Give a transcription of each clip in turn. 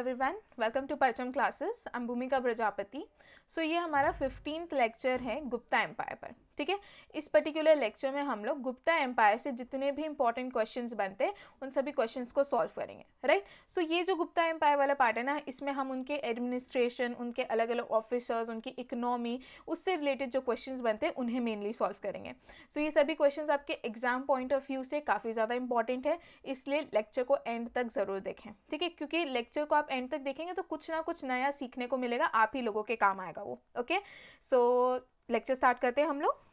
Everyone, welcome to परचम classes. I am भूमिका प्रजापति। सो ये हमारा 15th लेक्चर है गुप्ता एम्पायर पर। ठीक है, इस पर्टिकुलर लेक्चर में हम लोग गुप्ता एम्पायर से जितने भी इंपॉर्टेंट क्वेश्चंस बनते हैं उन सभी क्वेश्चंस को सॉल्व करेंगे, राइट। सो ये जो गुप्ता एम्पायर वाला पार्ट है ना, इसमें हम उनके एडमिनिस्ट्रेशन, उनके अलग अलग ऑफिसर्स, उनकी इकोनॉमी, उससे रिलेटेड जो क्वेश्चंस बनते हैं उन्हें मेनली सॉल्व करेंगे। सो ये सभी क्वेश्चंस आपके एग्जाम पॉइंट ऑफ व्यू से काफ़ी ज़्यादा इंपॉर्टेंट है, इसलिए लेक्चर को एंड तक ज़रूर देखें। ठीक है, क्योंकि लेक्चर को आप एंड तक देखेंगे तो कुछ ना कुछ नया सीखने को मिलेगा, आप ही लोगों के काम आएगा वो। ओके, सो लेक्चर स्टार्ट करते हैं हम लोग।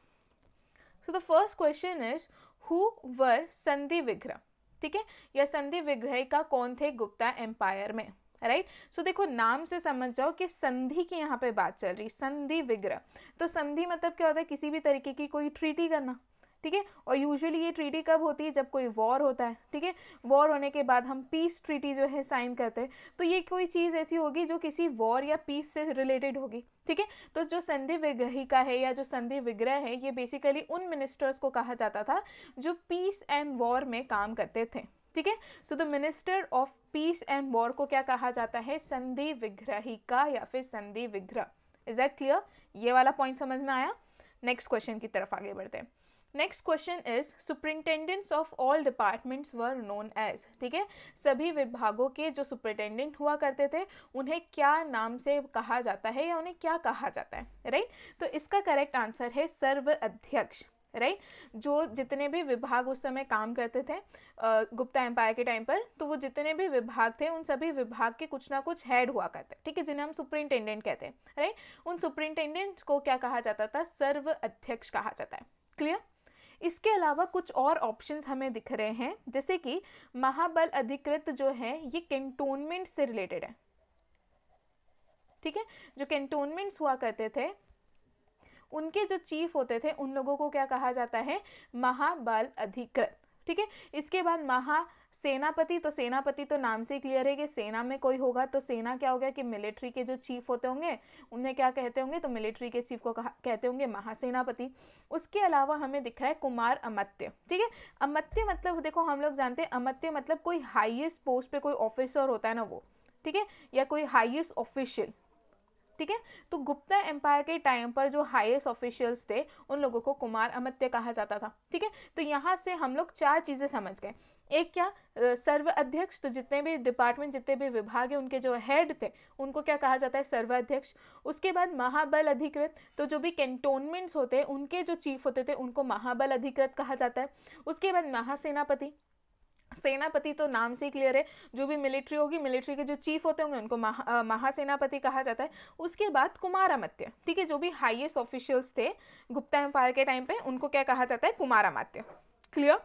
So the first question is who were संधि विग्रह। ठीक है, या संधि विग्रह का कौन थे गुप्ता एम्पायर में, राइट। सो देखो नाम से समझ जाओ कि संधि की यहाँ पे बात चल रही, संधि विग्रह। तो संधि मतलब क्या होता है, किसी भी तरीके की कोई ट्रीटी करना। ठीक है, और यूजुअली ये ट्रीटी कब होती है, जब कोई वॉर होता है। ठीक है, वॉर होने के बाद हम पीस ट्रीटी जो है साइन करते हैं, तो ये कोई चीज़ ऐसी होगी जो किसी वॉर या पीस से रिलेटेड होगी। ठीक है, तो जो संधि विग्रहिका है या जो संधि विग्रह है, ये बेसिकली उन मिनिस्टर्स को कहा जाता था जो पीस एंड वॉर में काम करते थे। ठीक है, so the minister of peace and war को क्या कहा जाता है, संधि विग्रहिका या फिर संधि विग्रह। Is that clear? ये वाला पॉइंट समझ में आया। नेक्स्ट क्वेश्चन की तरफ आगे बढ़ते हैं। Next question is superintendents of all departments were known as. ठीक है, सभी विभागों के जो सुपरिंटेंडेंट हुआ करते थे उन्हें क्या नाम से कहा जाता है या उन्हें क्या कहा जाता है, राइट। तो इसका करेक्ट आंसर है सर्व अध्यक्ष, राइट। जो जितने भी विभाग उस समय काम करते थे गुप्ता एम्पायर के टाइम पर, तो वो जितने भी विभाग थे उन सभी विभाग के कुछ ना कुछ हेड हुआ करते, ठीक है, जिन्हें हम सुपरिंटेंडेंट कहते हैं, राइट। उन सुपरिंटेंडेंट्स को क्या कहा जाता था, सर्व अध्यक्ष कहा जाता है। क्लियर? इसके अलावा कुछ और ऑप्शंस हमें दिख रहे हैं, जैसे कि महाबल अधिकृत जो है ये कैंटोनमेंट से रिलेटेड है। ठीक है, जो कैंटोनमेंट्स हुआ करते थे उनके जो चीफ होते थे उन लोगों को क्या कहा जाता है, महाबल अधिकृत। ठीक है, इसके बाद महासेनापति, तो सेनापति तो नाम से ही क्लियर है कि सेना में कोई होगा, तो सेना क्या हो गया कि मिलिट्री के जो चीफ होते होंगे उन्हें क्या कहते होंगे, तो मिलिट्री के चीफ को कहते होंगे महासेनापति। उसके अलावा हमें दिख रहा है कुमार अमात्य। ठीक है, अमात्य मतलब देखो हम लोग जानते हैं अमात्य मतलब कोई हाईएस्ट पोस्ट पे कोई ऑफिसर होता है ना वो, ठीक है, या कोई हाईएस्ट ऑफिशियल। ठीक है, तो गुप्ता एम्पायर के टाइम पर जो हाईएस्ट ऑफिशियल्स थे उन लोगों को कुमार अमात्य कहा जाता था। ठीक है, तो यहाँ से हम लोग चार चीज़ें समझ गए। एक क्या, सर्व अध्यक्ष, तो जितने भी डिपार्टमेंट, जितने भी विभाग है उनके जो हेड थे उनको क्या कहा जाता है, सर्व अध्यक्ष। उसके बाद महाबल अधिकृत, तो जो भी कैंटोनमेंट्स होते हैं उनके जो चीफ होते थे उनको महाबल अधिकृत कहा जाता है। उसके बाद महासेनापति, सेनापति तो नाम से ही क्लियर है, जो भी मिलिट्री होगी, मिलिट्री के जो चीफ होते होंगे उनको महासेनापति कहा जाता है। उसके बाद कुमार अमात्य, ठीक है, जो भी हाईएस्ट ऑफिशियल्स थे गुप्ता एम्पायर के टाइम पे उनको क्या कहा जाता है, kumaramatya. Clear?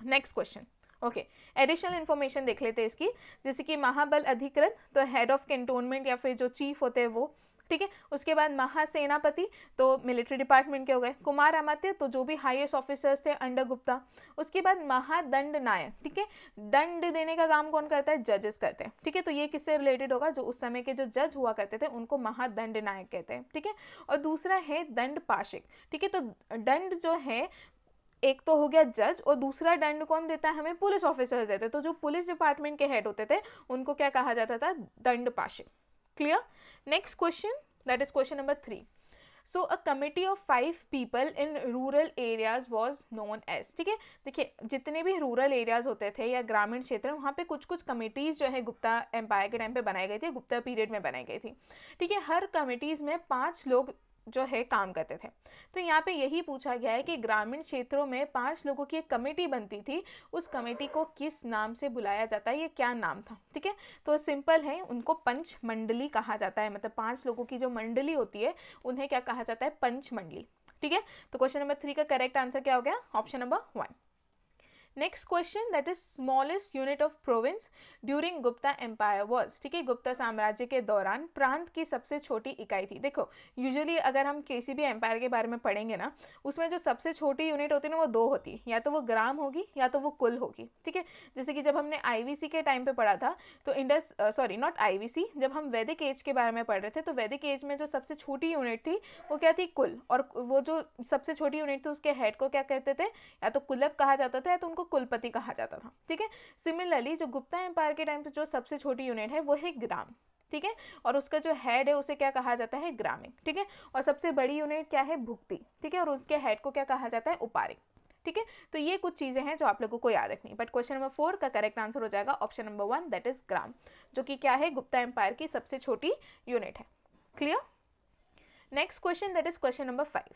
Next question. Okay, additional information देख लेते हैं इसकी, जैसे कि महाबल अधिकृत तो हेड ऑफ कैंटोनमेंट या फिर जो चीफ होते हैं वो। ठीक है, उसके बाद महासेनापति तो मिलिट्री डिपार्टमेंट के हो गए। कुमार अमात्य तो जो भी हाईएस्ट ऑफिसर्स थे अंडर गुप्ता। उसके बाद महादंड नायक, ठीक है, दंड देने का काम कौन करता है, जजेस करते हैं। ठीक है, तो ये किससे रिलेटेड होगा, जो उस समय के जो जज हुआ करते थे उनको महादंड नायक कहते हैं। ठीक है, और दूसरा है दंड पाशिक। ठीक है, तो दंड जो है एक तो हो गया जज, और दूसरा दंड कौन देता है, हमें पुलिस ऑफिसर्स देते हैं। तो जो पुलिस डिपार्टमेंट के हेड होते थे उनको क्या कहा जाता था, dandapashika. Clear? Next question, that is question number 3. So a committee of 5 people in rural areas was known as. ठीक है, देखिए जितने भी रूरल एरियाज होते थे या ग्रामीण क्षेत्र, वहाँ पे कुछ कुछ कमिटीज़ जो है गुप्ता एम्पायर के टाइम पे बनाई गई थी, गुप्ता पीरियड में बनाई गई थी। ठीक है, हर कमिटीज़ में 5 लोग जो है काम करते थे। तो यहाँ पे यही पूछा गया है कि ग्रामीण क्षेत्रों में 5 लोगों की एक कमेटी बनती थी, उस कमेटी को किस नाम से बुलाया जाता है, ये क्या नाम था। ठीक है, तो सिंपल है, उनको पंच मंडली कहा जाता है, मतलब 5 लोगों की जो मंडली होती है उन्हें क्या कहा जाता है, पंच मंडली। ठीक है, तो क्वेश्चन नंबर 3 का करेक्ट आंसर क्या हो गया, option number 1। Next question, that is smallest unit of province during Gupta empire was. ठीक है, गुप्ता साम्राज्य के दौरान प्रांत की सबसे छोटी इकाई थी। देखो यूजुअली अगर हम किसी भी एम्पायर के बारे में पढ़ेंगे ना, उसमें जो सबसे छोटी यूनिट होती है ना वो 2 होती है, या तो वो ग्राम होगी या तो वो कुल होगी। ठीक है, जैसे कि जब हमने आईवीसी के टाइम पे पढ़ा था तो नॉट आईवीसी, जब हम वैदिक एज के बारे में पढ़ रहे थे तो वैदिक एज में जो सबसे छोटी यूनिट थी वो क्या थी, कुल। और वो जो सबसे छोटी यूनिट थी उसके हेड को क्या कहते थे, या तो कुलप कहा जाता था या तो को कुलपति कहा जाता था, ठीक है। सिमिलरली जो गुप्ता एम्पायर के टाइम पे जो सबसे छोटी यूनिट है वो है ग्राम, ठीक है, और उसका जो हेड है उसे क्या कहा जाता है, ग्रामिक, ठीक है। और सबसे बड़ी यूनिट क्या है, भुक्ति, ठीक है, और उसके हेड को क्या कहा जाता है, उपारिक, ठीक है। तो ये कुछ चीजें हैं जो आप लोगों को याद रखनी, बट क्वेश्चन नंबर 4 का करेक्ट आंसर हो जाएगा option number 1, that is gram, जो कि क्या है, गुप्ता एम्पायर की सबसे छोटी यूनिट है। Clear. Next question, that is question number 5,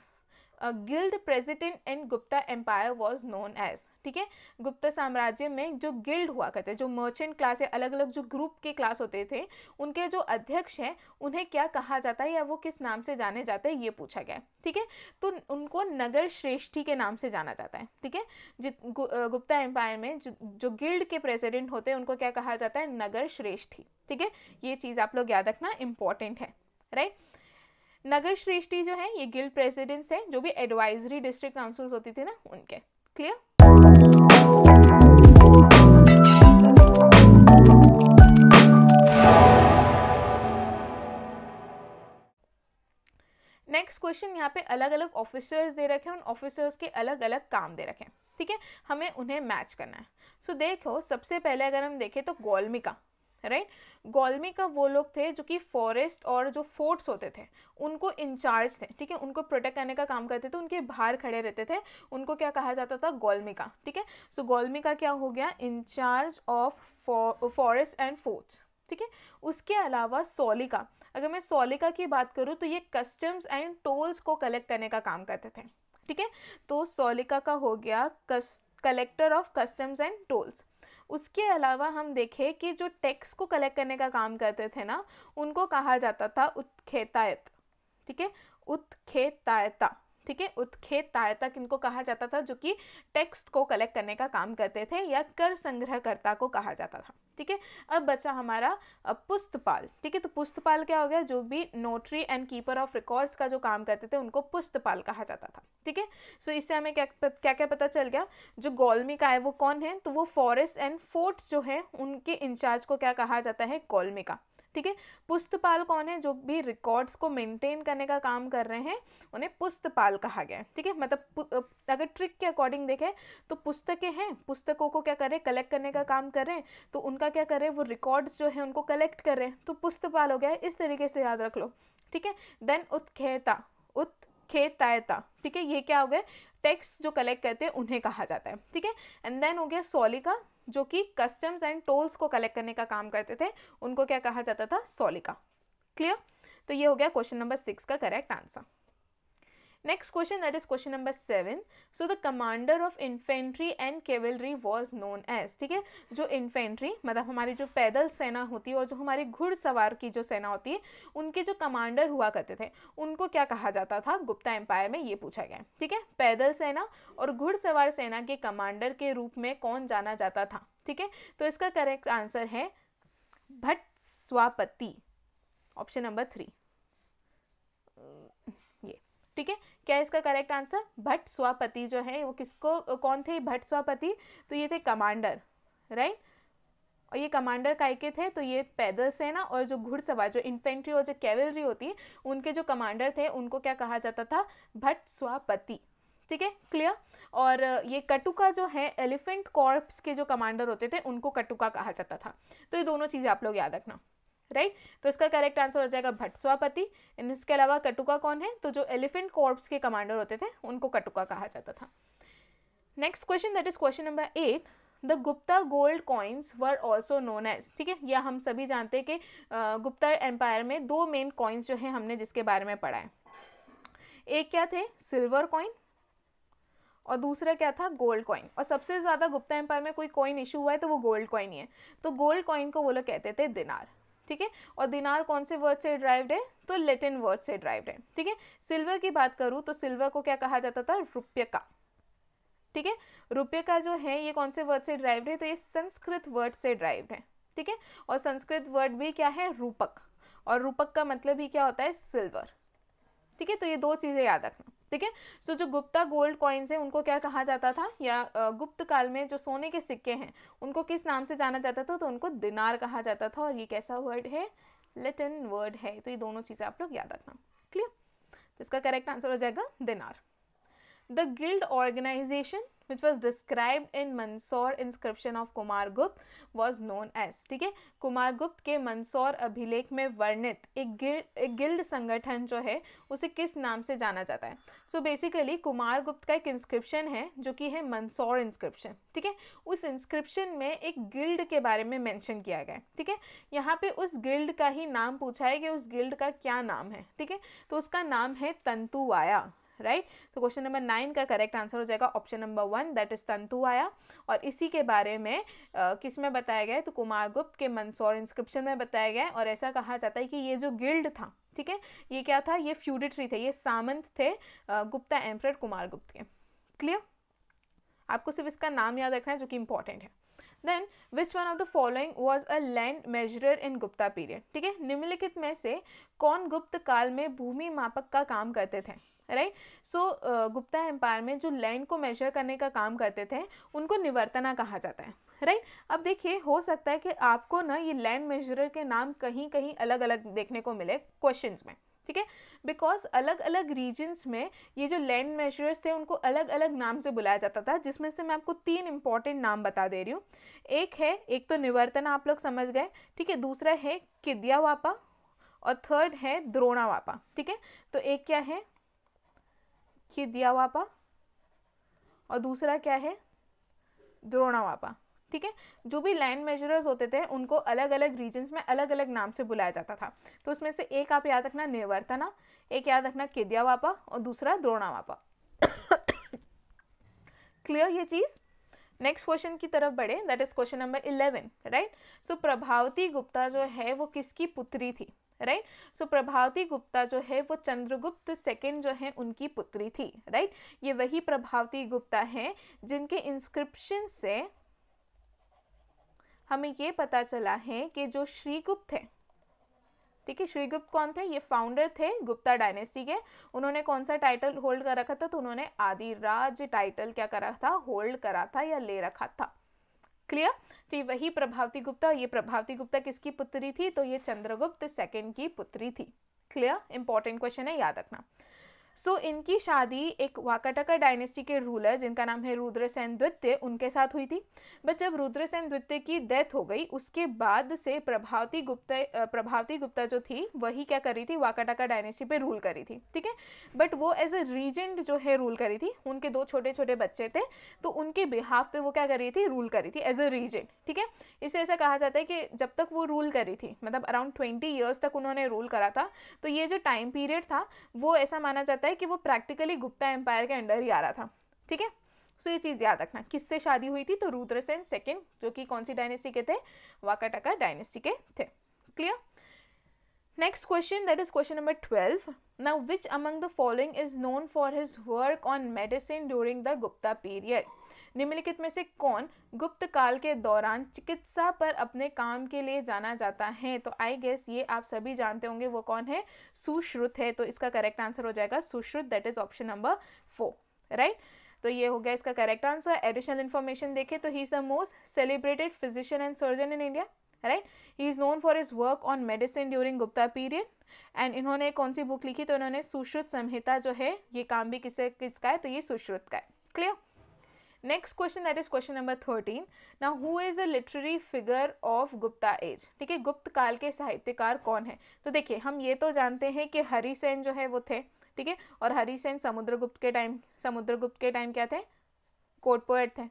guild president in Gupta empire was known as, ठीक है। गुप्ता साम्राज्य में जो गिल्ड हुआ करते, जो मर्चेंट क्लास या अलग अलग जो ग्रुप के क्लास होते थे, उनके जो अध्यक्ष हैं उन्हें क्या कहा जाता है या वो किस नाम से जाने जाते हैं, ये पूछा गया है, ठीक है। तो उनको नगर श्रेष्ठी के नाम से जाना जाता है, ठीक है। गुप्ता एम्पायर में जो गिल्ड के प्रेसिडेंट होते हैं उनको क्या कहा जाता है, नगर श्रेष्ठी, ठीक है। ये चीज़ आप लोग याद रखना, इंपॉर्टेंट है, राइट। नगर श्रेष्ठी जो है ये गिल्ड प्रेसिडेंट्स है, जो भी एडवाइजरी डिस्ट्रिक्ट काउंसिल्स होती थी ना उनके। क्लियर। नेक्स्ट क्वेश्चन, यहाँ पे अलग अलग ऑफिसर्स दे रखे हैं, उन ऑफिसर्स के अलग अलग काम दे रखे हैं, ठीक है, हमें उन्हें मैच करना है। सो देखो, सबसे पहले अगर हम देखें तो गोलमिका, राइट। गोलमिका वो लोग थे जो कि फॉरेस्ट और जो फोर्ट्स होते थे उनको इंचार्ज थे, ठीक है, उनको प्रोटेक्ट करने का काम करते थे, उनके बाहर खड़े रहते थे, उनको क्या कहा जाता था, गोलमिका, ठीक है। सो गोलमिका क्या हो गया, incharge of forest and forts, ठीक है। उसके अलावा सोलिका, अगर मैं सोलिका की बात करूँ तो ये कस्टम्स एंड टोल्स को कलेक्ट करने का काम करते थे, ठीक है। तो सोलिका का हो गया collector of customs and tolls. उसके अलावा हम देखें कि जो टैक्स को कलेक्ट करने का काम करते थे ना, उनको कहा जाता था उत्खेतायत, ठीक है, उत्खेतायता, ठीक है। उत्खेतायता किनको कहा जाता था, जो कि टैक्स को कलेक्ट करने का काम करते थे, या कर संग्रहकर्ता को कहा जाता था, ठीक है। अब बचा हमारा पुस्तपाल, ठीक है। तो पुस्तपाल क्या हो गया, जो भी notary and keeper of records का जो काम करते थे उनको पुस्तपाल कहा जाता था, ठीक है। सो इससे हमें क्या क्या पता चल गया, जो गोलमिका है वो कौन है, तो वो फॉरेस्ट एंड फोर्ट्स जो है उनके इंचार्ज को क्या कहा जाता है, गोलमिका, ठीक है। पुस्तपाल कौन है, जो भी रिकॉर्ड्स को मेंटेन करने का काम कर रहे हैं उन्हें पुस्तपाल कहा गया है, ठीक है। मतलब अगर ट्रिक के अकॉर्डिंग देखें तो पुस्तकें हैं, पुस्तकों को क्या कर रहे हैं, कलेक्ट करने का काम कर रहे हैं, तो उनका क्या कर रहे हैं, वो रिकॉर्ड्स जो है उनको कलेक्ट कर रहे हैं, तो पुस्तपाल हो गया है, इस तरीके से याद रख लो, ठीक है। देन उत्खेतायता, ठीक है, ये क्या हो गया, टैक्स जो कलेक्ट करते हैं उन्हें कहा जाता है, ठीक है। एंड देन हो गया सोलिका, जो कि कस्टम्स एंड टोल्स को कलेक्ट करने का काम करते थे, उनको क्या कहा जाता था, सोलिका। क्लियर। तो ये हो गया क्वेश्चन नंबर 6 का correct answer. Next question, that is question number 7, so the commander of infantry and cavalry was known as, ठीक है। जो इन्फेंट्री मतलब हमारी जो पैदल सेना होती है और जो हमारी घुड़सवार की जो सेना होती है, उनके जो कमांडर हुआ करते थे उनको क्या कहा जाता था, गुप्ता एम्पायर में, ये पूछा गया है, ठीक है। पैदल सेना और घुड़सवार सेना के कमांडर के रूप में कौन जाना जाता था, ठीक है। तो इसका करेक्ट आंसर है भट्टस्वापति, ऑप्शन नंबर 3, ये, ठीक है। क्या है इसका करेक्ट आंसर, भट्टस्वापति जो है वो किसको, कौन थे भट्टस्वापति, तो ये थे कमांडर, राइट। और ये कमांडर काय के थे, तो ये पैदल सेना और जो घुड़सवार, जो इन्फेंट्री और जो कैवलरी होती है, उनके जो कमांडर थे उनको क्या कहा जाता था, भट्टस्वापति, ठीक है। क्लियर। और ये कटुका जो है एलिफेंट कॉर्प्स के जो कमांडर होते थे उनको कटुका कहा जाता था। तो ये दोनों चीजें आप लोग याद रखना, राइट। तो इसका करेक्ट आंसर हो जाएगा भट्टस्वापति। इसके अलावा कटुका कौन है, तो जो एलिफेंट कॉर्प्स के कमांडर होते थे उनको कटुका कहा जाता था। Next question, that is question number 8, the Gupta gold coins were also known as, ठीक है। यह हम सभी जानते हैं कि गुप्ता एम्पायर में 2 मेन कॉइन्स जो है हमने जिसके बारे में पढ़ा है, एक क्या थे, सिल्वर कॉइन, और दूसरा क्या था, गोल्ड कॉइन। और सबसे ज्यादा गुप्ता एम्पायर में कोई कॉइन इशू हुआ है तो वो गोल्ड कॉइन ही है। तो गोल्ड कॉइन को वो लोग कहते थे दिनार, ठीक है। और दिनार कौन से वर्ड से ड्राइव्ड है, तो लैटिन वर्ड से ड्राइव्ड है, ठीक है। सिल्वर की बात करूं तो सिल्वर को क्या कहा जाता था, रुपये का, ठीक है। रुपये का जो है ये कौन से वर्ड से ड्राइव्ड है, तो ये संस्कृत वर्ड से ड्राइव्ड है, ठीक है। और संस्कृत वर्ड भी क्या है, रूपक, और रूपक का मतलब ही क्या होता है, सिल्वर, ठीक है। तो ये 2 चीजें याद रखना, ठीक है। सो जो गुप्ता गोल्ड कॉइन्स है उनको क्या कहा जाता था, या गुप्त काल में जो सोने के सिक्के हैं उनको किस नाम से जाना जाता था, तो उनको दिनार कहा जाता था। और ये कैसा वर्ड है, लैटिन वर्ड है। तो ये दोनों चीजें आप लोग याद रखना, क्लियर। तो इसका करेक्ट आंसर हो जाएगा दिनार। The guild organization which was described in Mandsaur inscription of Kumaragupta was known as, ठीक है, कुमारगुप्त के मंदसौर अभिलेख में वर्णित एक गिल्ड संगठन जो है उसे किस नाम से जाना जाता है? सो बेसिकली कुमारगुप्त का एक इंस्क्रिप्शन है जो कि है मंदसौर इंस्क्रिप्शन, ठीक है, उस इंस्क्रिप्शन में एक गिल्ड के बारे में मेंशन किया गया है, ठीक है, यहाँ पे उस गिल्ड का ही नाम पूछा है कि उस गिल्ड का क्या नाम है, ठीक है, तो उसका नाम है तंतुवाया, राइट। तो क्वेश्चन नंबर 9 का करेक्ट आंसर हो जाएगा ऑप्शन नंबर 1, दैट इज तंतुवाया। और इसी के बारे में किस में बताया गया है? तो कुमारगुप्त के मंदसौर इंस्क्रिप्शन में बताया गया है। और ऐसा कहा जाता है कि ये जो गिल्ड था, ठीक है, ये क्या था? ये फ्यूडिटरी थे, ये सामंत थे गुप्ता एम्परर कुमारगुप्त के। क्लियर? आपको सिर्फ इसका नाम याद रखना है जो कि इंपॉर्टेंट है। Then which one of the following was a land measurer in Gupta period, ठीक है, निम्नलिखित में से कौन गुप्त काल में भूमि मापक का काम करते थे? राइट। सो गुप्ता एम्पायर में जो लैंड को मेजर करने का काम करते थे उनको निवर्तना कहा जाता है, राइट। अब देखिए, हो सकता है कि आपको ना ये लैंड मेजरर के नाम कहीं कहीं अलग अलग देखने को मिले क्वेश्चंस में, ठीक है, बिकॉज अलग अलग रीजन्स में ये जो लैंड मेजरर्स थे उनको अलग अलग नाम से बुलाया जाता था, जिसमें से मैं आपको 3 इंपॉर्टेंट नाम बता दे रही हूँ। एक तो निवर्तना, आप लोग समझ गए, ठीक है, दूसरा है किद्यावापा और थर्ड है द्रोणावापा, ठीक है। तो एक क्या है? किद्यावापा और दूसरा क्या है? द्रोणावापा, ठीक है। जो भी लैंड मेजरर्स होते थे उनको अलग अलग रीजन्स में अलग अलग नाम से बुलाया जाता था। तो उसमें से एक आप याद रखना निवर्तना, एक याद रखना किद्यावापा और दूसरा द्रोणावापा। क्लियर ये चीज? नेक्स्ट क्वेश्चन की तरफ बढ़े, that is question number 11, right. So Prabhavati Gupta जो है वो किसकी पुत्री थी? राइट। सो प्रभावती गुप्ता जो है वो चंद्रगुप्त सेकंड जो है उनकी पुत्री थी, राइट। ये वही प्रभावती गुप्ता है जिनके इंस्क्रिप्शन से हमें ये पता चला है कि जो श्रीगुप्त थे, ठीक है, श्रीगुप्त कौन थे? ये फाउंडर थे गुप्ता डायनेस्टी के। उन्होंने कौन सा टाइटल होल्ड कर रखा था? तो उन्होंने आदिराज टाइटल क्या करा था? होल्ड करा था या ले रखा था। क्लियर? तो ये वही प्रभावती गुप्ता, ये प्रभावती गुप्ता किसकी पुत्री थी? तो ये चंद्रगुप्त सेकंड की पुत्री थी। क्लियर? इंपॉर्टेंट क्वेश्चन है, याद रखना। सो इनकी शादी एक वाकाटका डायनेस्टी के रूलर जिनका नाम है रुद्रसेन द्वितीय, उनके साथ हुई थी। बट जब रुद्रसेन द्वितीय की डेथ हो गई उसके बाद से प्रभावती गुप्ता जो थी वही क्या कर रही थी? वाकाटका डायनेस्टी पे रूल करी थी, ठीक है। बट वो एज ए रीजेंट जो है रूल करी थी। उनके 2 छोटे छोटे बच्चे थे तो उनके बिहाफ पे वो क्या कर रही थी? रूल करी थी एज ए रीजेंट, ठीक है। इससे ऐसा कहा जाता है कि जब तक वो रूल करी थी, मतलब अराउंड 20 ईयर्स तक उन्होंने रूल करा था, तो ये जो टाइम पीरियड था वो ऐसा माना जाता है कि वो प्रैक्टिकली गुप्ता एम्पायर के अंडर ही आ रहा था, ठीक है। सो ये चीज याद रखना। किससे शादी हुई थी? तो रुद्रसेन सेकंड जो कि कौन सी डायनेस्टी के थे? वाकाटका डायनेस्टी के थे। Clear? Next question, that is question number 12। Now which among the following is known for his work on medicine during the Gupta period? निम्नलिखित में से कौन गुप्त काल के दौरान चिकित्सा पर अपने काम के लिए जाना जाता है? तो आई गेस ये आप सभी जानते होंगे, वो कौन है? सुश्रुत है। तो इसका करेक्ट आंसर हो जाएगा Sushruta, that is option number 4, right. तो ये हो गया इसका करेक्ट आंसर। एडिशनल इन्फॉर्मेशन देखें तो he is the most celebrated physician and surgeon in India, right. He is known for his work on medicine during Gupta period. And इन्होंने कौन सी book लिखी? तो इन्होंने सुश्रुत संहिता जो है, ये काम भी किसका है? तो ये सुश्रुत का है। Clear? Next question, that is question number 13। Now who is a literary figure of Gupta age? ठीक है, गुप्त काल के साहित्यकार कौन है? तो देखिए, हम ये तो जानते हैं कि हरिसेन जो है वो थे, ठीक है, और हरिसेन समुद्रगुप्त के टाइम क्या थे? कोर्ट पोएट थे,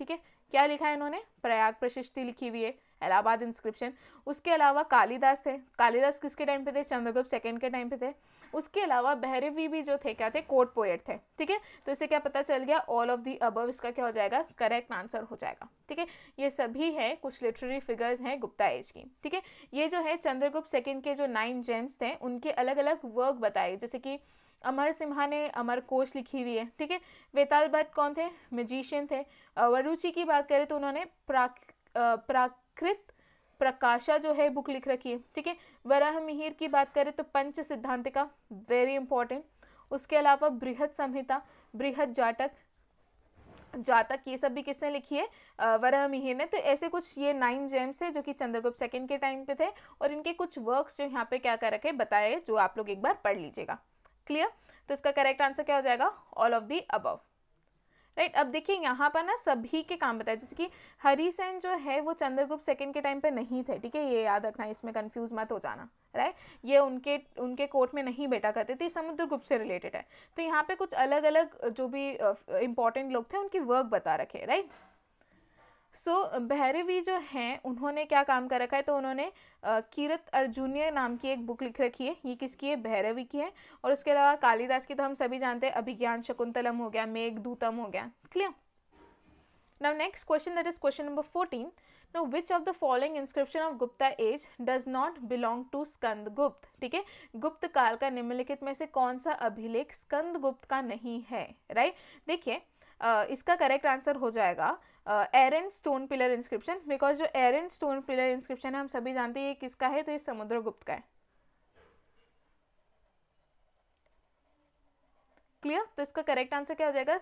ठीक है। क्या लिखा है इन्होंने? प्रयाग प्रशस्ति लिखी हुई है, इलाहाबाद इंस्क्रिप्शन। उसके अलावा कालिदास थे। कालिदास किसके टाइम पे थे? चंद्रगुप्त सेकंड के टाइम पे थे। उसके अलावा भैरवी भी जो थे क्या थे? कोर्ट पोएट थे, ठीक है। तो इससे क्या पता चल गया? ऑल ऑफ दी अबव इसका क्या हो जाएगा? करेक्ट आंसर हो जाएगा, ठीक है। ये सभी है कुछ लिटरेरी फिगर्स हैं गुप्ता एज की, ठीक है। ये जो है चंद्रगुप्त सेकंड के जो 9 जेम्स थे उनके अलग अलग वर्क बताए, जैसे कि अमर सिम्हा ने अमर कोश लिखी हुई है, ठीक है। वेताल भट्ट कौन थे? मैजिशियन थे। वरुचि की बात करें तो उन्होंने प्राकृत प्रकाशा जो है बुक लिख रखी है, ठीक है। वराह मिहिर की बात करें तो पंच सिद्धांतिका, वेरी इंपॉर्टेंट। उसके अलावा बृहद संहिता, बृहद जातक, ये सब भी किसने लिखी है? वराह मिहिर ने। तो ऐसे कुछ ये 9 जेम्स है जो कि चंद्रगुप्त सेकंड के टाइम पे थे, और इनके कुछ वर्क्स जो यहाँ पे क्या कर रखे बताए, जो आप लोग एक बार पढ़ लीजिएगा। क्लियर? तो इसका करेक्ट आंसर क्या हो जाएगा? All of the above. Right. अब देखिए यहाँ पर ना सभी के काम बताए, जैसे कि हरिसेन जो है वो चंद्रगुप्त सेकंड के टाइम पे नहीं थे, ठीक है, ये याद रखना, इसमें कंफ्यूज मत हो जाना, राइट। ये उनके कोर्ट में नहीं बैठा करते थे, समुद्रगुप्त से रिलेटेड है। तो यहाँ पे कुछ अलग अलग जो भी इंपॉर्टेंट लोग थे उनकी वर्क बता रखे, राइट। सो भैरवी जो हैं उन्होंने क्या काम कर रखा है, तो उन्होंने कीरत अर्जुनीय नाम की एक बुक लिख रखी है, ये किसकी है, भैरवी की है। और उसके अलावा कालिदास की तो हम सभी जानते हैं, अभिज्ञान शकुंतलम हो गया, मेघदूतम हो गया, clear. Now next question, that is question number 14. Now, which of the following inscription of Gupta age does not belong to Skandagupta? ठीक है, गुप्त काल का निम्नलिखित में से कौन सा अभिलेख स्कंदगुप्त का नहीं है, राइट। देखिए इसका करेक्ट आंसर हो जाएगा एरन स्टोन पिलर इंस्क्रिप्शन, बिकॉज जो एरन स्टोन पिलर इंस्क्रिप्शन है हम सभी जानते हैं ये किसका है, तो ये समुद्रगुप्त का है, क्लियर। तो इसका करेक्ट आंसर क्या हो जाएगा,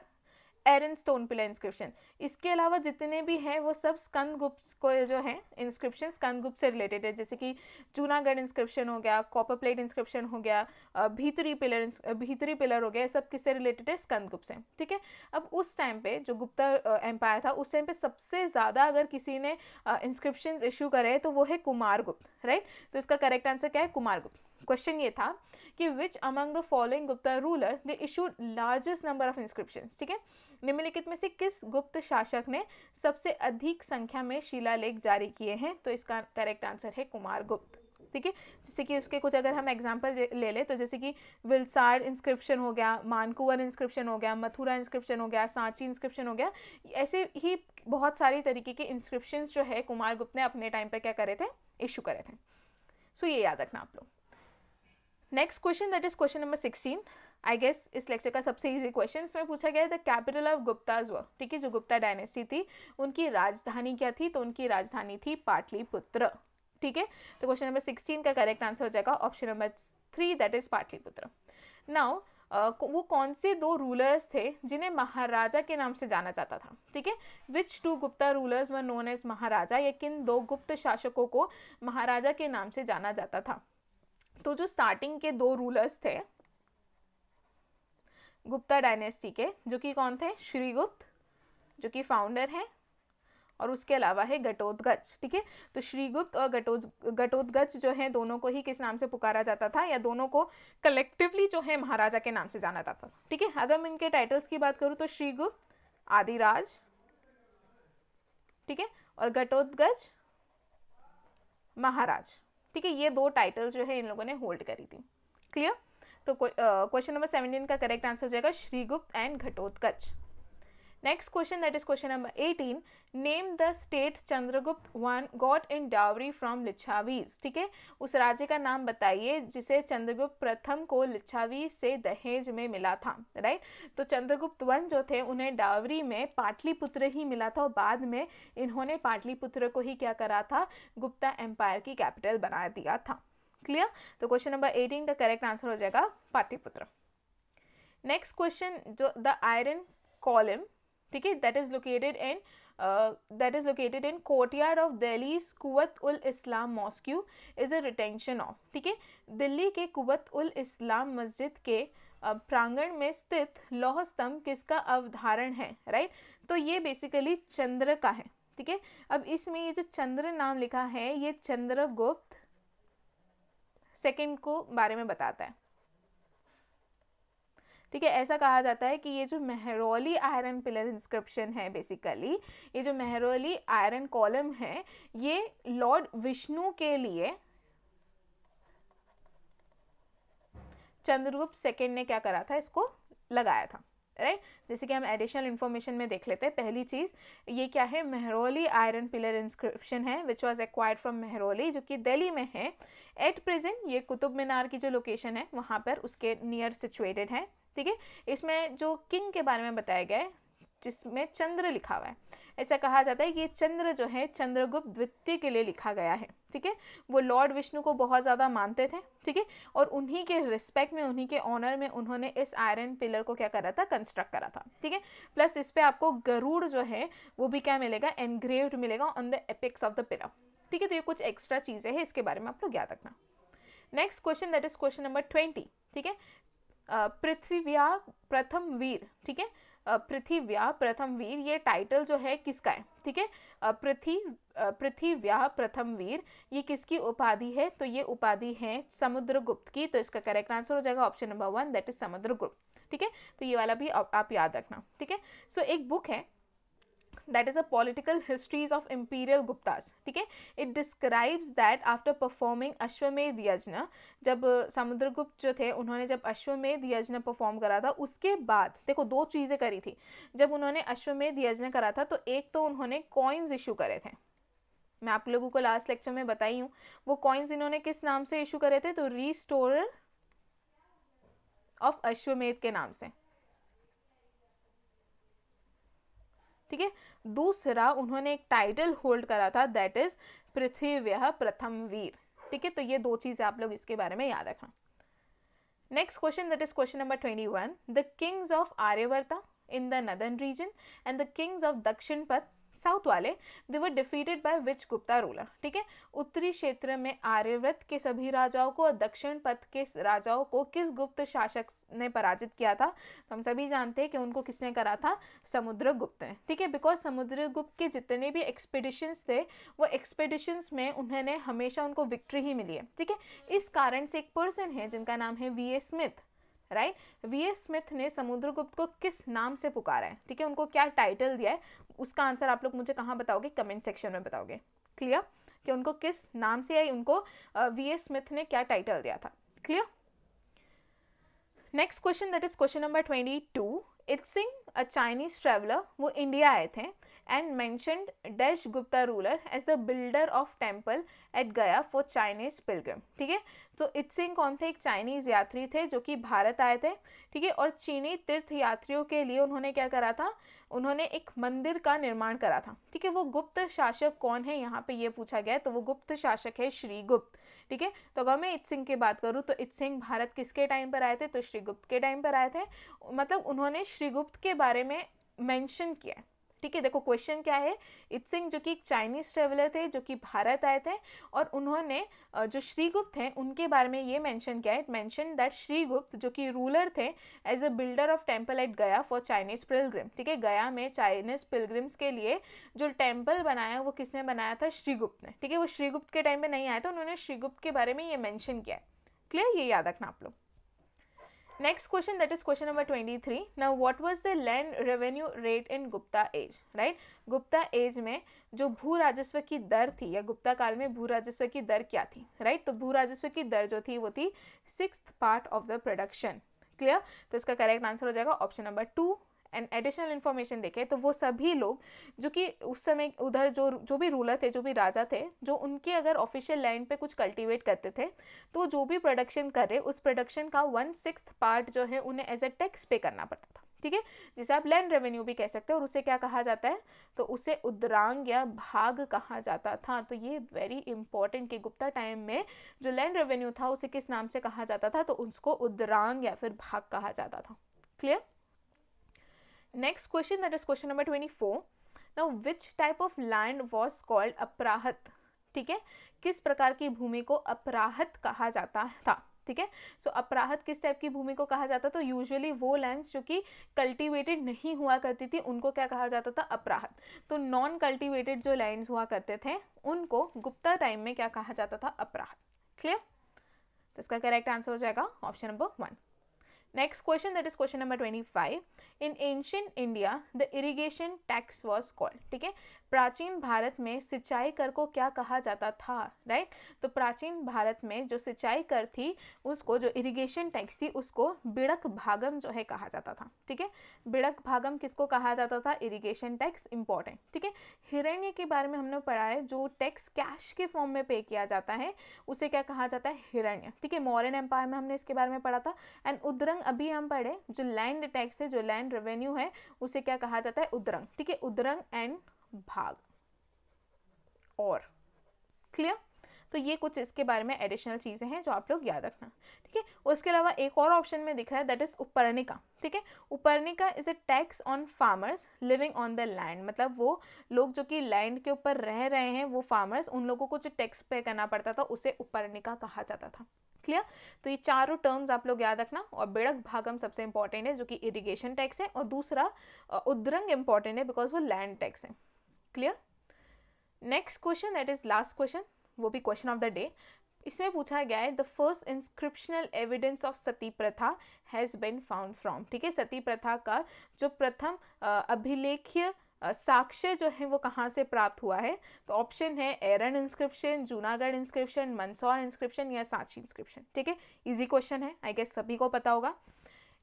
एरन स्टोन पिलर इंस्क्रिप्शन। इसके अलावा जितने भी हैं वो सब स्कंदगुप्त को जो है इंस्क्रिप्शन स्कंदगुप्त से रिलेटेड है, जैसे कि जूनागढ़ इंस्क्रिप्शन हो गया, कॉपर प्लेट इंस्क्रिप्शन हो गया, भीतरी पिलर हो गया, सब किससे रिलेटेड है, स्कंदगुप्त से, ठीक है। अब उस टाइम पे जो गुप्ता एम्पायर था उस टाइम पे सबसे ज़्यादा अगर किसी ने इंस्क्रिप्शन इशू करे तो वो है कुमारगुप्त, राइट। तो इसका करेक्ट आंसर क्या है, कुमारगुप्त। क्वेश्चन ये था कि which among the following Gupta ruler they issued largest number of inscriptions, ठीक है, निम्नलिखित में से किस गुप्त शासक ने सबसे अधिक संख्या में शिलालेख जारी किए हैं, तो इसका करेक्ट आंसर है कुमारगुप्त, ठीक है। जैसे कि उसके कुछ अगर हम एग्जांपल ले ले तो जैसे कि विल्सार्ड इंस्क्रिप्शन हो गया, मानकुवर इंस्क्रिप्शन हो गया, मथुरा इंस्क्रिप्शन हो गया, सांची इंस्क्रिप्शन हो गया, ऐसे ही बहुत सारी तरीके के इंस्क्रिप्शन जो है कुमारगुप्त ने अपने टाइम पर क्या करे थे, इशू करे थे। सो ये याद रखना आप लोग। Next question, that is question number 16। I guess इस लेक्चर का सबसे इजी क्वेश्चन इसमें पूछा गया है, the capital of Guptas were, ठीक है, जो गुप्ता डायनेस्टी थी उनकी राजधानी क्या थी, तो उनकी राजधानी थी पाटलिपुत्र, ठीक है। तो क्वेश्चन नंबर 16 का करेक्ट आंसर हो जाएगा option number 3, that is Pataliputra. Now वो कौन से दो रूलर्स थे जिन्हें महाराजा के नाम से जाना जाता था, ठीक है, which two Gupta rulers were known as Maharaja, या किन दो गुप्त शासकों को महाराजा के नाम से जाना जाता था। तो जो स्टार्टिंग के दो रूलर्स थे गुप्ता डायनेस्टी के, जो कि कौन थे, श्रीगुप्त जो कि फाउंडर हैं, और उसके अलावा है घटोत्कच, ठीक है। तो श्रीगुप्त और घटोत्कच जो है दोनों को ही किस नाम से पुकारा जाता था, या दोनों को कलेक्टिवली जो है महाराजा के नाम से जाना जाता था, ठीक है। अगर मैं इनके टाइटल्स की बात करूं तो श्रीगुप्त आदिराज, ठीक है, और घटोत्कच महाराज, ठीक है, ये दो टाइटल जो है इन लोगों ने होल्ड करी थी, क्लियर। तो क्वेश्चन नंबर 17 का करेक्ट आंसर हो जाएगा Srigupta and Ghatotkacha. Next question, that is question number 18, name the state Chandragupta one got in dowry from Licchavis, ठीक है, उस राज्य का नाम बताइए जिसे चंद्रगुप्त प्रथम को लिच्छावी से दहेज में मिला था, राइट। तो चंद्रगुप्त वन जो थे उन्हें डावरी में पाटलिपुत्र ही मिला था, और बाद में इन्होंने पाटलिपुत्र को ही क्या करा था, गुप्ता एम्पायर की कैपिटल बना दिया था, क्लियर। तो क्वेश्चन नंबर 18 का करेक्ट आंसर हो जाएगा पाटलिपुत्र। नेक्स्ट क्वेश्चन, जो द आयरन कॉलम, ठीक है, that is located in courtyard of Delhi Quwwat ul Islam mosque is a retention of, ठीक है, दिल्ली के कुवत उल इस्लाम मस्जिद के प्रांगण में स्थित लौह स्तंभ किसका अवधारण है, राइट। तो ये बेसिकली चंद्र का है, ठीक है। अब इसमें ये जो चंद्र नाम लिखा है ये चंद्रगुप्त सेकंड को बारे में बताता है, ठीक है। ऐसा कहा जाता है कि ये जो मेहरौली आयरन पिलर इंस्क्रिप्शन है, बेसिकली ये जो मेहरौली आयरन कॉलम है ये लॉर्ड विष्णु के लिए चंद्रगुप्त सेकंड ने क्या करा था, इसको लगाया था, राइट। जैसे कि हम एडिशनल इंफॉर्मेशन में देख लेते हैं। पहली चीज ये क्या है, मेहरौली आयरन पिलर इंस्क्रिप्शन है which was acquired from Mehrauli, जो कि दिल्ली में है। एट प्रेजेंट ये कुतुब मीनार की जो लोकेशन है वहां पर उसके नियर सिचुएटेड है, ठीक है। इसमें जो किंग के बारे में बताया गया है जिसमें चंद्र लिखा हुआ है, ऐसा कहा जाता है कि ये चंद्र जो है चंद्रगुप्त द्वितीय के लिए लिखा गया है, ठीक है। वो लॉर्ड विष्णु को बहुत ज़्यादा मानते थे, ठीक है, और उन्हीं के रिस्पेक्ट में, उन्हीं के ऑनर में उन्होंने इस आयरन पिलर को क्या करा था, कंस्ट्रक्ट करा था, ठीक है। प्लस इस पे आपको गरुड़ जो है वो भी क्या मिलेगा, एनग्रेव्ड मिलेगा on the apex of the pillar, ठीक है। तो ये कुछ एक्स्ट्रा चीज़ें हैं, इसके बारे में आप लोग याद रखना। Next question, that is question number 20, ठीक है। पृथ्वीव्या प्रथम वीर, ठीक है, पृथिव्या प्रथम वीर, ये टाइटल जो है किसका है, ठीक है, पृथिव्या प्रथम वीर, ये किसकी उपाधि है, तो ये उपाधि है समुद्रगुप्त की। तो इसका करेक्ट आंसर हो जाएगा option number 1, that is Samudragupta, ठीक है। तो ये वाला भी आप याद रखना, ठीक है। सो एक बुक है that is a political histories of imperial Guptas, ठीक है। it describes that after performing अश्वमेध यज्ञ, जब समुद्रगुप्त जो थे उन्होंने जब अश्वमेध यज्ञ परफॉर्म करा था, उसके बाद देखो दो चीज़ें करी थी। जब उन्होंने अश्वमेध यज्ञ करा था तो एक तो उन्होंने कॉइन्स इशू करे थे, मैं आप लोगों को लास्ट लेक्चर में बताई हूँ। वो कॉइन्स इन्होंने किस नाम से इशू करे थे, तो रिस्टोरर ऑफ अश्वमेध के नाम से, ठीक है। दूसरा उन्होंने एक टाइटल होल्ड करा था, दैट इज पृथ्वीव्यः प्रथम वीर, ठीक है। तो ये दो चीजें आप लोग इसके बारे में याद रखना। Next question, that is question number 21, the kings of Aryavarta in the northern region and the kings of Dakshinapatha south वाले, they were defeated by which Gupta ruler, ठीक है। उत्तरी क्षेत्र में आर्यव्रत के सभी राजाओं को और दक्षिण पथ के राजाओं को किस गुप्त शासक ने पराजित किया था, तो हम सभी जानते हैं कि उनको किसने करा था, समुद्रगुप्त ने, ठीक है। बिकॉज समुद्रगुप्त के जितने भी एक्सपेडिशंस थे वो एक्सपेडिशंस में उन्होंने हमेशा उनको विक्ट्री ही मिली है, ठीक है। इस कारण से एक पर्सन है जिनका नाम है V.A. Smith, right. V.A. Smith ने समुद्रगुप्त को किस नाम से पुकारा है, ठीक है, उनको क्या टाइटल दिया है, उसका आंसर आप लोग मुझे कहाँ बताओगे, कमेंट सेक्शन में बताओगे, क्लियर, कि उनको किस नाम से या उनको V.A. स्मिथ ने क्या टाइटल दिया था, clear. Next question, that is question number 22, Itsing a Chinese traveller, वो इंडिया आए थे and mentioned dash Gupta ruler as the builder of temple at Gaya for Chinese pilgrim, ठीक है। तो इत्सिंग कौन थे, एक चाइनीज यात्री थे जो कि भारत आए थे, ठीक है, और चीनी तीर्थ यात्रियों के लिए उन्होंने क्या करा था, उन्होंने एक मंदिर का निर्माण करा था, ठीक है। वो गुप्त शासक कौन है, यहाँ पे ये पूछा गया है, तो वो गुप्त शासक है श्रीगुप्त, ठीक है। तो अगर मैं इत्सिंग की बात करूँ तो इत्सिंग भारत किसके टाइम पर आए थे, तो श्रीगुप्त के टाइम पर आए थे, मतलब उन्होंने श्रीगुप्त के बारे में मेंशन किया है, ठीक है। देखो क्वेश्चन क्या है, इत्सिंग जो कि एक चाइनीज ट्रेवलर थे जो कि भारत आए थे और उन्होंने जो श्रीगुप्त हैं उनके बारे में ये मेंशन किया है, मेंशन दैट श्रीगुप्त जो कि रूलर थे as a builder of temple at Gaya for Chinese pilgrim, ठीक है। गया में चाइनीज पिलग्रिम्स के लिए जो टेम्पल बनाया वो किसने बनाया था, श्रीगुप्त ने, ठीक है। वो श्रीगुप्त के टाइम में नहीं आया था, उन्होंने श्रीगुप्त के बारे में ये मेंशन किया है, क्लियर, ये याद रखना आप लोग। Next question, that is question number 23. Now what was the land revenue rate in Gupta age, right? Gupta age में जो भू राजस्व की दर थी या गुप्ता काल में भू राजस्व की दर क्या थी, राइट। तो भू राजस्व की दर जो थी वो थी 6th part of the production, clear. तो इसका करेक्ट आंसर हो जाएगा option number 2। And additional information देखें तो वो सभी लोग जो कि उस समय उधर जो भी रूलर थे, जो भी राजा थे, जो उनके अगर ऑफिशियल लैंड पे कुछ कल्टीवेट करते थे तो जो भी प्रोडक्शन करे उस प्रोडक्शन का 1/6 पार्ट जो है उन्हें एज ए टैक्स पे करना पड़ता था, ठीक है, जिसे आप लैंड रेवेन्यू भी कह सकते हैं। और उसे क्या कहा जाता है, तो उसे उद्रांग या भाग कहा जाता था। तो ये वेरी इंपॉर्टेंट कि गुप्ता टाइम में जो लैंड रेवेन्यू था उसे किस नाम से कहा जाता था, तो उसको उद्रांग या फिर भाग कहा जाता था, clear. Next question, that is question number 24. Now which type of land was called अपराहत, ठीक है, किस प्रकार की भूमि को अपराहत कहा जाता था, ठीक है। सो अपराहत किस टाइप की भूमि को कहा जाता, तो यूजुअली वो लैंड्स जो कि कल्टीवेटेड नहीं हुआ करती थी उनको क्या कहा जाता था, अपराहत। तो नॉन कल्टीवेटेड जो लैंड्स हुआ करते थे उनको गुप्ता टाइम में क्या कहा जाता था, अपराहत, क्लियर। तो इसका करेक्ट आंसर हो जाएगा option number 1। Next question, that is question number 25. In ancient India, the irrigation tax was called, ठीक है। प्राचीन भारत में सिंचाई कर को क्या कहा जाता था, राइट। तो प्राचीन भारत में जो सिंचाई कर थी उसको, जो इरिगेशन टैक्स थी उसको बिड़क भागम जो है कहा जाता था, ठीक है। बिड़क भागम किसको कहा जाता था, इरिगेशन टैक्स, इंपॉर्टेंट, ठीक है। हिरण्य के बारे में हमने पढ़ा है, जो टैक्स कैश के फॉर्म में पे किया जाता है उसे क्या कहा जाता है, हिरण्य, ठीक है। मौर्यन एम्पायर में हमने इसके बारे में पढ़ा था। एंड उद्रंग अभी हम पढ़े, जो लैंड टैक्स है, जो लैंड रेवेन्यू है उसे क्या कहा जाता है, उद्रंग, ठीक है। उद्रंग एंड भाग और, क्लियर। तो ये कुछ इसके बारे में एडिशनल चीज़ें हैं जो आप लोग याद रखना, ठीक है। उसके अलावा एक और ऑप्शन में दिख रहा है, दैट इज उपरनिका, ठीक है। Uparika is a tax on farmers living on the land, मतलब वो लोग जो कि लैंड के ऊपर रह रहे हैं, वो फार्मर्स, उन लोगों को जो टैक्स पे करना पड़ता था उसे उपरनिका कहा जाता था। क्लियर? तो ये चारों टर्म्स आप लोग याद रखना। और बेड़क भागम सबसे इंपॉर्टेंट है जो कि इरिगेशन टैक्स है, और दूसरा उद्रंग इंपॉर्टेंट है बिकॉज वो लैंड टैक्स है। Clear? Next question, that is last question, वो भी क्वेश्चन ऑफ द डे। इसमें पूछा गया है the first inscriptional evidence of sati pratha has been found from, ठीक है। सती प्रथा का जो प्रथम अभिलेखीय साक्ष्य जो है वो कहाँ से प्राप्त हुआ है? तो ऑप्शन है Eran inscription, Junagadh inscription, Mandsaur inscription या सांची इंस्क्रिप्शन, ठीक है। इजी क्वेश्चन है, आई गेस सभी को पता होगा।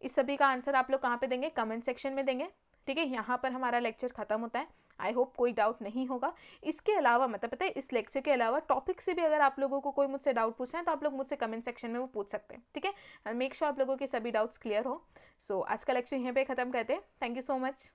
इस सभी का आंसर आप लोग कहाँ पे देंगे? कमेंट सेक्शन में देंगे, ठीक है। यहाँ पर हमारा लेक्चर खत्म होता है। आई होप कोई डाउट नहीं होगा। इसके अलावा मतलब पता है, इस लेक्चर के अलावा टॉपिक से भी अगर आप लोगों को कोई मुझसे डाउट पूछना है तो आप लोग मुझसे कमेंट सेक्शन में वो पूछ सकते हैं, ठीक है। मेक श्योर आप लोगों के सभी डाउट्स क्लियर हो। सो आज का लेक्चर यहीं पे खत्म करते हैं। Thank you so much.